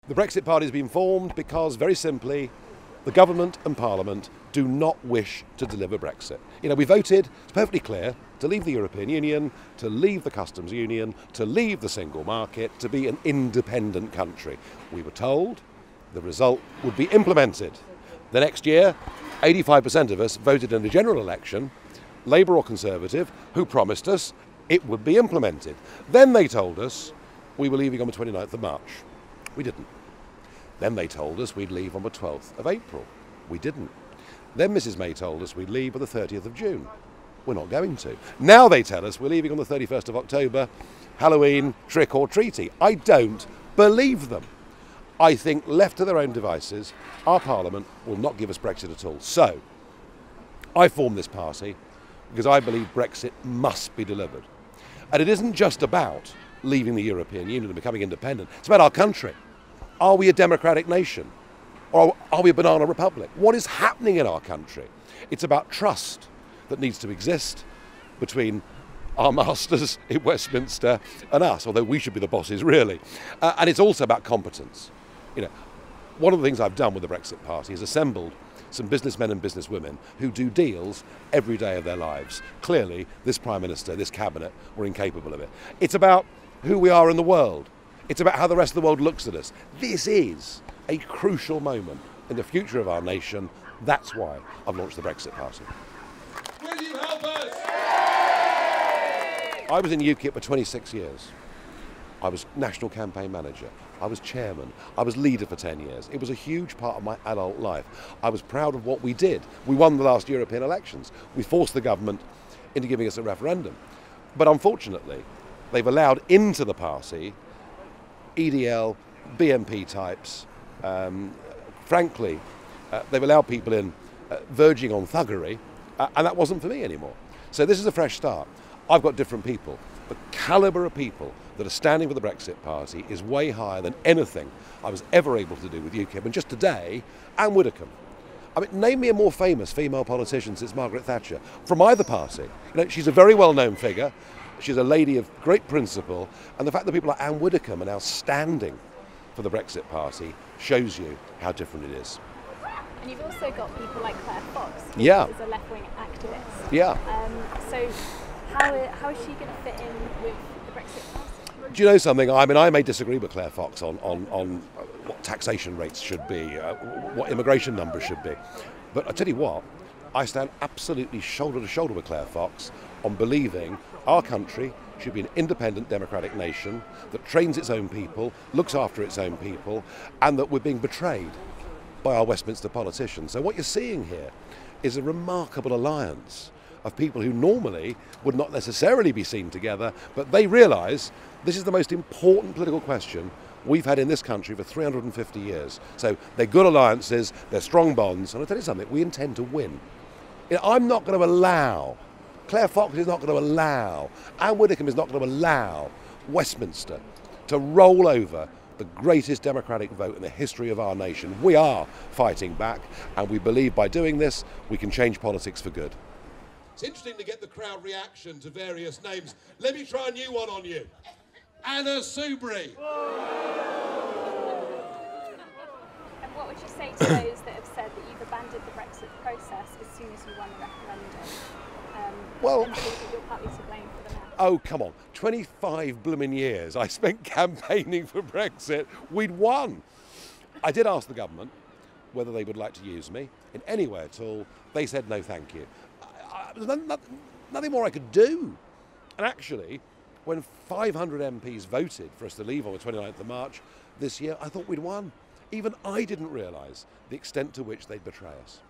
The Brexit Party has been formed because, very simply, the government and Parliament do not wish to deliver Brexit. You know, we voted, it's perfectly clear, to leave the European Union, to leave the customs union, to leave the single market, to be an independent country. We were told the result would be implemented. The next year, 85% of us voted in a general election, Labour or Conservative, who promised us it would be implemented. Then they told us we were leaving on the 29th of March. We didn't. Then they told us we'd leave on the 12th of April. We didn't. Then Mrs May told us we'd leave on the 30th of June. We're not going to. Now they tell us we're leaving on the 31st of October, Halloween, trick or treaty. I don't believe them. I think left to their own devices, our Parliament will not give us Brexit at all. So, I formed this party because I believe Brexit must be delivered. And it isn't just about leaving the European Union and becoming independent. It's about our country. Are we a democratic nation? Or are we a banana republic? What is happening in our country? It's about trust that needs to exist between our masters in Westminster and us, although we should be the bosses, really. And it's also about competence. You know, one of the things I've done with the Brexit Party is assembled some businessmen and businesswomen who do deals every day of their lives. Clearly, this Prime Minister, this Cabinet, were incapable of it. It's about who we are in the world. It's about how the rest of the world looks at us. This is a crucial moment in the future of our nation. That's why I've launched the Brexit Party. Will you help us? I was in UKIP for 26 years. I was National Campaign Manager. I was Chairman. I was leader for 10 years. It was a huge part of my adult life. I was proud of what we did. We won the last European elections. We forced the government into giving us a referendum. But unfortunately, they've allowed into the party EDL, BNP types. Frankly, they've allowed people in verging on thuggery, and that wasn't for me anymore. So this is a fresh start. I've got different people. The calibre of people that are standing for the Brexit Party is way higher than anything I was ever able to do with UKIP. And just today, Anne Widdecombe. I mean, name me a more famous female politician since Margaret Thatcher from either party. You know, she's a very well-known figure. She's a lady of great principle. And the fact that people like Anne Widdecombe are now standing for the Brexit Party shows you how different it is. And you've also got people like Claire Fox, who is a left-wing activist. Yeah. So how is she going to fit in with the Brexit Party? Do you know something? I mean, I may disagree with Claire Fox on what taxation rates should be, what immigration numbers should be. But I tell you what, I stand absolutely shoulder to shoulder with Claire Fox on believing our country should be an independent democratic nation that trains its own people, looks after its own people, and that we're being betrayed by our Westminster politicians. So what you're seeing here is a remarkable alliance of people who normally would not necessarily be seen together, but they realise this is the most important political question we've had in this country for 350 years. So they're good alliances, they're strong bonds, and I'll tell you something, we intend to win. You know, I'm not going to allow, Claire Fox is not going to allow, Anne Widdecombe is not going to allow Westminster to roll over the greatest democratic vote in the history of our nation. We are fighting back, and we believe by doing this, we can change politics for good. It's interesting to get the crowd reaction to various names. Let me try a new one on you. Anna Soubry. And what would you say to those that have said that you've abandoned the Brexit process as soon as you won the referendum? And believe that you're partly to blame for the now? Oh, come on. 25 blooming years I spent campaigning for Brexit. We'd won. I did ask the government whether they would like to use me in any way at all. They said no, thank you. There's nothing more I could do. And actually, when 500 MPs voted for us to leave on the 29th of March this year, I thought we'd won. Even I didn't realise the extent to which they'd betray us.